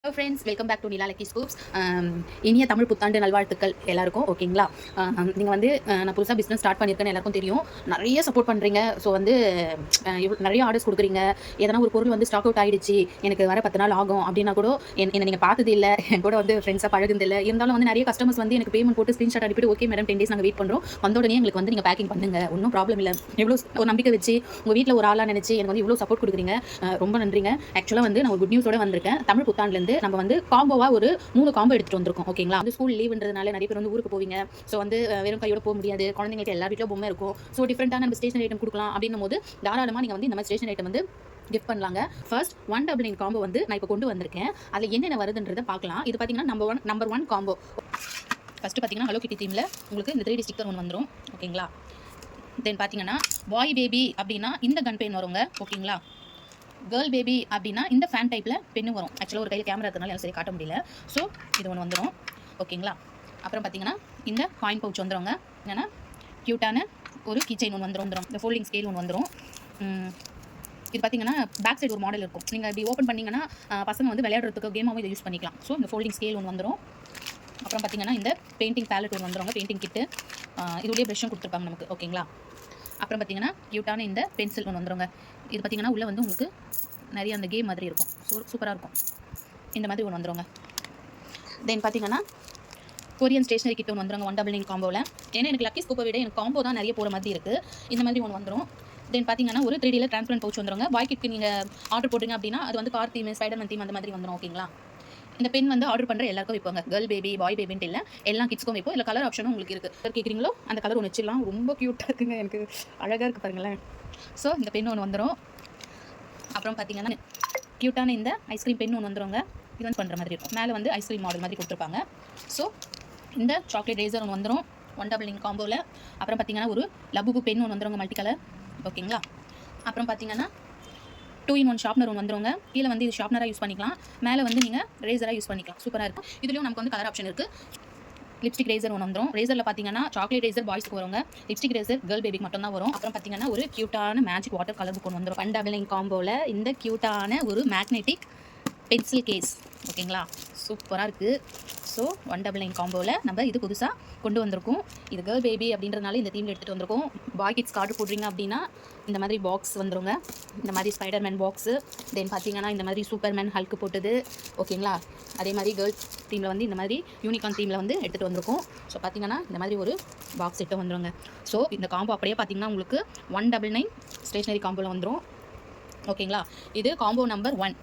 Hello friends, welcome back to Nila lucky scoops. இனிய தமிழ் புத்தாண்டு நல்வாழ்த்துக்கள் எல்லாருக்கும். ஓகேங்களா? நீங்கள் வந்து நான் புதுசாக பிஸ்னஸ் ஸ்டார்ட் பண்ணியிருக்கேன்னு எல்லாருக்கும் தெரியும். நிறைய சப்போர்ட் பண்ணுறீங்க. ஸோ வந்து நிறைய ஆர்டர்ஸ் கொடுக்குறீங்க. எதனா ஒரு பொருள் வந்து ஸ்டாக் அவுட் ஆகிடுச்சு, எனக்கு வர 10 நாள் ஆகும் அப்படின்னா கூட என்னை நீங்கள் பார்த்தது இல்லை, என் கூட வந்து ஃப்ரெண்ட்ஸாக பழகுது இல்லை. இருந்தாலும் வந்து நிறைய கஸ்டமர்ஸ் வந்து எனக்கு பேமெண்ட் போட்டு ஸ்க்ரீன்ஷாட் அனுப்பிட்டு, ஓகே மேடம் 10 days நாங்கள் வெயிட் பண்ணுறோம், வந்த உடனே எங்களுக்கு வந்து நீங்கள் பேக்கிங் பண்ணுங்க, ஒன்றும் ப்ராப்ளம் இல்லை. எவ்வளோ ஒரு நம்பிக்கை வச்சு உங்கள் வீட்டில் ஒரு ஆளாக நினச்சி எனக்கு வந்து இவ்வளோ சப்போர்ட் கொடுக்குறீங்க. ரொம்ப நன்றிங்க. ஆக்சுவலாக வந்து நான் ஒரு குட் நியூஸோட வந்திருக்கேன். தமிழ் புத்தாண்டுலேருந்து நம்ம வந்து காம்போவா ஒரு 3 காம்போ எடுத்துட்டு வந்திருக்கோம். ஓகேங்களா? வந்து ஸ்கூல் லீவ்ன்றதுனால நிறைய பேர் வந்து ஊருக்கு போவீங்க. ஸோ வந்து வெறும் கையோட போக முடியாது. குழந்தைங்களுக்கு எல்லா வீட்டிலும் பொம்மை இருக்கும். ஸோ டிஃப்ரெண்டான நம்ம ஸ்டேஷனரி ஐட்டம் கொடுக்கலாம் அப்படின்னும் போது தாராளமாக நீங்கள் வந்து இந்த மாதிரி ஸ்டேஷனரி ஐட்டம் வந்து கிஃப்ட் பண்ணலாங்க. ஃபர்ஸ்ட் 199 காம்போ வந்து நான் இப்போ கொண்டு வந்திருக்கேன். அதில் என்னென்ன வருதுன்றதை பார்க்கலாம். இது பார்த்தீங்கன்னா நம்பர் ஒன் காம்போ. ஃபர்ஸ்ட் பார்த்தீங்கன்னா ஹலோ கிட்டி தீமில் உங்களுக்கு இந்த 3D ஸ்டிக்கர் ஒன்று வந்துடும். ஓகேங்களா? தென் பார்த்தீங்கன்னா பாய் பேபி அப்படின்னா இந்த கன் பெயின் வருங்க. ஓகேங்களா? கேர்ள் பேபி அப்படின்னா இந்த ஃபேன் டைப்பில் பெண்ணு வரும். ஆக்சுவலாக ஒரு கையில் கேமரா இருக்கிறதுனால எனக்கு சரி காட்ட முடியல. ஸோ இது ஒன்று வந்துடும். ஓகேங்களா? அப்புறம் பார்த்தீங்கன்னா இந்த காயின் பவுச் வந்துடுங்க. என்னென்னா க்யூட்டான ஒரு கீச்சைன் ஒன்று வந்துடும். இந்த ஃபோல்டிங் ஸ்கேல் ஒன்று வந்துடும். இது பார்த்தீங்கன்னா பேக் சைடு ஒரு மாடல் இருக்கும். நீங்கள் இப்படி ஓப்பன் பண்ணிங்கன்னா பசங்க வந்து விளையாடுறதுக்கு கேமாகவும் இதை யூஸ் பண்ணிக்கலாம். ஸோ இந்த ஃபோல்டிங் ஸ்கேல் ஒன்று வந்துடும். அப்புறம் பார்த்தீங்கன்னா இந்த பெயிண்டிங் பேலட் ஒன்று வந்துடுங்க. பெயிண்டிங் கிட்டு இதுலேயே ப்ரெஷ்ஷும் கொடுத்துருப்பாங்க நமக்கு. ஓகேங்களா? அப்புறம் பார்த்தீங்கன்னா க்யூட்டான இந்த பென்சில் ஒன்று வந்துடுங்க. இது பார்த்தீங்கன்னா உள்ளே வந்து உங்களுக்கு நிறைய அந்த கேம் மாதிரி இருக்கும். சூப்பராக இருக்கும். இந்த மாதிரி ஒன்று வந்துடுங்க. தென் பார்த்தீங்கன்னா கொரியன் ஸ்டேஷனரி கிட்ட ஒன்று வந்துடுங்க 199 காம்போவில். ஏன்னா எனக்கு லக்கி ஸ்கூப்பை விட எனக்கு காம்போ தான் நிறைய போகிற மாதிரி இருக்குது. இந்த மாதிரி ஒன்று வந்துடும். தென் பார்த்தீங்கன்னா ஒரு 3Dயில் டிரான்ஸ்பரண்ட் பவுச் வந்துடுங்க. பாய் கிட்க்கு நீங்கள் ஆர்டர் போட்டிங்க அப்படின்னா அது வந்து கார் தீம், ஸ்பைடர்மேன் தீம் அந்த மாதிரி வந்துடும். ஓகேங்களா? இந்த பென் வந்து ஆர்டர் பண்ணுற எல்லாருக்கும் வைப்பாங்க. கேர்ள் பேபி, பாய் பேபின்ட்டு இல்லை, எல்லா கிட்ஸ்க்கும் வைப்போம். இல்லை கலர் ஆப்ஷனும் உங்களுக்கு இருக்குது. கலர் கேட்குறீங்களோ அந்த கலர் ஒன்று வச்சிடலாம். ரொம்ப க்யூட்டாக இருக்குங்க, எனக்கு அழகாக இருக்குது பாருங்களேன். ஸோ இந்த பென் ஒன்று வந்துடும். அப்புறம் பார்த்தீங்கன்னா க்யூட்டான இந்த ஐஸ்கிரீம் பென் ஒன்று வந்துடுங்க. இது வந்து பண்ணுற மாதிரி இருக்கும். மேலே வந்து ஐஸ்கிரீம் மாடல் மாதிரி கொடுத்துருப்பாங்க. ஸோ இந்த சாக்லேட் ரேசர் ஒன்று வந்துடும் 199 காம்போவில். அப்புறம் பார்த்தீங்கன்னா ஒரு லபுபு பென் ஒன்று வந்துடுங்க, மல்டி கலர். ஓகேங்களா? அப்புறம் பார்த்தீங்கன்னா 2-in-1 ஷார்ப்னர் ஒன்று வந்துடுங்க. கீழே வந்து இது ஷார்ப்னராக யூஸ் பண்ணிக்கலாம், மேலே வந்து நீங்கள் ரேசராக யூஸ் பண்ணிக்கலாம். சூப்பராக இருக்கும். இதுலேயும் நமக்கு வந்து கலர் ஆப்ஷன் இருக்குது. லிப்ஸ்டிக் ரேசர் ஒன்று வந்துடும். ரேசரில் பார்த்தீங்கன்னா சாக்லேட் ரேசர் பாய்ஸ்க்கு வருங்க. லிப்ஸ்டிக் ரேசர் கேர்ள் பேபிக்கு மட்டும் தான் வரும். அப்புறம் பார்த்தீங்கன்னா ஒரு க்யூட்டான மேஜிக் வாட்டர் கலர் புக் ஒன்று வந்துடும். 199 காம்போவில் இந்த க்யூட்டான ஒரு மேக்னெட்டிக் பென்சில் கேஸ். ஓகேங்களா? சூப்பராக இருக்குது. ஸோ 199 காம்போவில் நம்ம இது புதுசாக கொண்டு வந்திருக்கோம். இது கேர்ள் பேபி அப்படின்றதுனால இந்த தீமில் எடுத்துகிட்டு வந்திருக்கோம். பாய் கிட்ஸ் ஆர்டர் போடுறீங்க அப்படின்னா இந்த மாதிரி பாக்ஸ் வந்துருங்க. இந்த மாதிரி ஸ்பைடர்மேன் பாக்ஸு. தென் பார்த்தீங்கன்னா இந்த மாதிரி சூப்பர்மேன் ஹல்க்கு போட்டது. ஓகேங்களா? அதே மாதிரி கேர்ள்ஸ் தீமில் வந்து இந்த மாதிரி யூனிகார்ன் தீமில் வந்து எடுத்துகிட்டு வந்திருக்கோம். ஸோ பார்த்தீங்கன்னா இந்த மாதிரி ஒரு பாக்ஸ் செட்டு வந்துருங்க. ஸோ இந்த காம்போ அப்படியே பார்த்தீங்கன்னா உங்களுக்கு 199 ஸ்டேஷனரி காம்போவில் வந்துடும். ஓகேங்களா? இது காம்போ நம்பர் 1.